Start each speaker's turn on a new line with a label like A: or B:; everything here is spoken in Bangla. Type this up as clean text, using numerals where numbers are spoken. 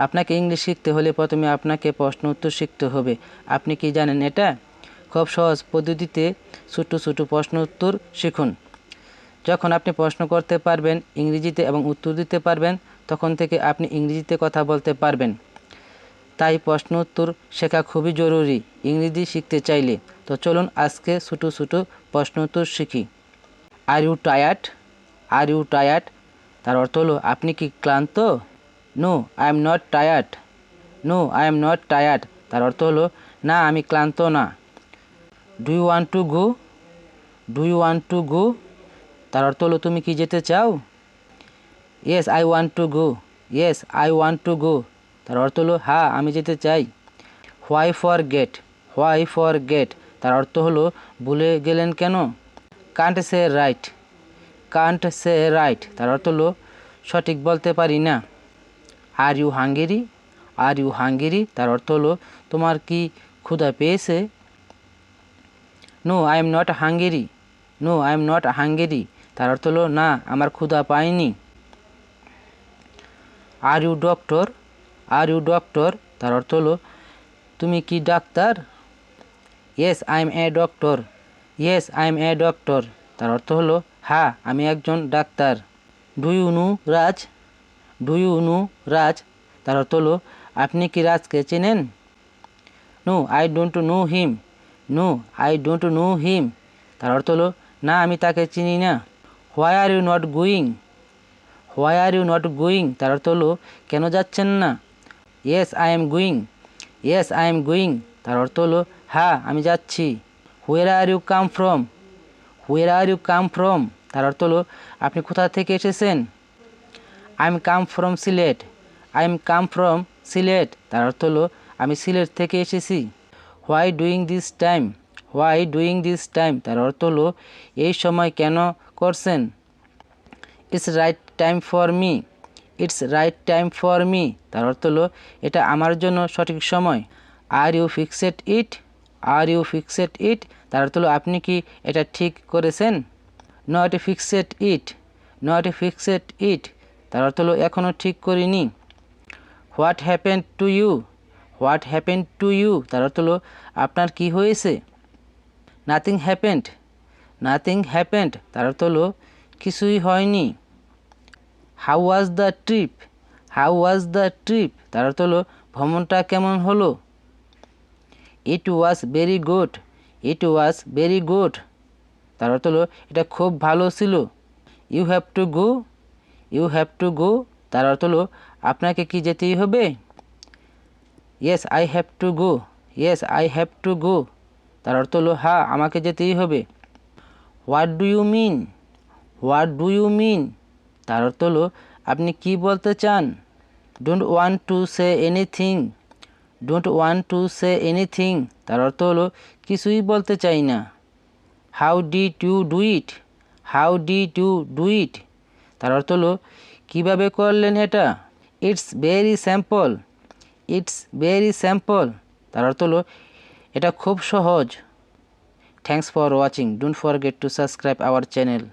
A: আপনাকে ইংলিশ শিখতে হলে প্রথমে আপনাকে প্রশ্ন উত্তর শিখতে হবে। আপনি কি জানেন এটা? খুব সহজ পদ্ধতিতে ছোট ছোট প্রশ্ন উত্তর শিখুন। যখন আপনি প্রশ্ন করতে পারবেন ইংরেজিতে এবং উত্তর দিতে পারবেন, তখন থেকে আপনি ইংরেজিতে কথা বলতে পারবেন। তাই প্রশ্ন উত্তর শেখা খুবই জরুরি ইংরেজি শিখতে চাইলে। তো চলুন আজকে ছোট ছোট প্রশ্ন উত্তর শিখি। Are you tired? Are you tired তার অর্থ হলো আপনি কি ক্লান্ত? No I am not tired. No I am not tired তার অর্থ হলো না আমি ক্লান্ত না। Do you want to go? Do you want to go তার অর্থ হলো তুমি কি যেতে চাও? Yes I want to go. Yes I want to go তার অর্থ হলো হ্যাঁ আমি যেতে চাই। Why for gate? Why forget তার অর্থ হলো ভুলে গেলেন কেন? Can't say right? Can't say right তার অর্থ হলো সঠিক বলতে পারি না। Are you hungry? Are you hungry তার অর্থ হলো তোমার কি ক্ষুধা পেয়েছে? No I am not hungry. No I am not hungry তার অর্থ হলো না আমার ক্ষুধা পায়নি। Are you doctor? Are you doctor তার অর্থ হলো তুমি কি ডাক্তার? Yes I am a doctor. Yes I am a doctor তার অর্থ হলো হ্যাঁ আমি একজন ডাক্তার। Do you know Raj? Do you know Raj তার অর্থ হলো আপনি কি রাজকে চেনেন? No I don't know him. No I don't know him তার অর্থ হলো না আমি তাকে চিনি না। Why are you not going? Why are you not going তার অর্থ হলো কেন যাচ্ছেন না? Yes I am going. Yes I am going তার অর্থ হলো হ্যাঁ আমি যাচ্ছি। Where are you come from? Where are you come from তার অর্থ হলো আপনি কোথা থেকে এসেছেন? I am come from Sylhet. I am come from Sylhet তার অর্থ হলো আমি সিলেট থেকে এসেছি। Why doing this time? Why doing this time তার অর্থ হলো এই সময় কেন করছেন? It's right time for me. It's right time for me তার অর্থ হলো এটা আমার জন্য সঠিক সময়। Are you fixed it? Are you fixed it তার অর্থ হলো আপনি কি এটা ঠিক করেছেন? Not fixed it. Not fixed it তার অর্থ হলো এখনও ঠিক করিনি। What happened to you? What happened to you তার অর্থ হলো আপনার কি হয়েছে? Nothing happened. নাথিং হ্যাপেন্ড তার অর্থ হলো কিছুই হয়নি। How was the trip? How was the trip তার অর্থ হলো ভ্রমণটা কেমন হলো? It was very good. It was very good তার অর্থ হলো এটা খুব ভালো ছিল। You have to go. You have to go তার অর্থ হলো আপনাকে কি যেতেই হবে? Yes I have to go. Yes I have to go তার অর্থ হলো হ্যাঁ আমাকে যেতেই হবে। What do you mean? What do you mean তার অর্থ হলো আপনি কি বলতে চান? Don't want to say anything. Don't want to say anything তার অর্থ হলো কিছুই বলতে চাই না। How did you do it? How did you do it তার অর্থ হলো কীভাবে করলেন এটা? It's very simple. It's very simple তার অর্থ হলো এটা খুব সহজ। Thanks for watching. Don't forget to subscribe our channel.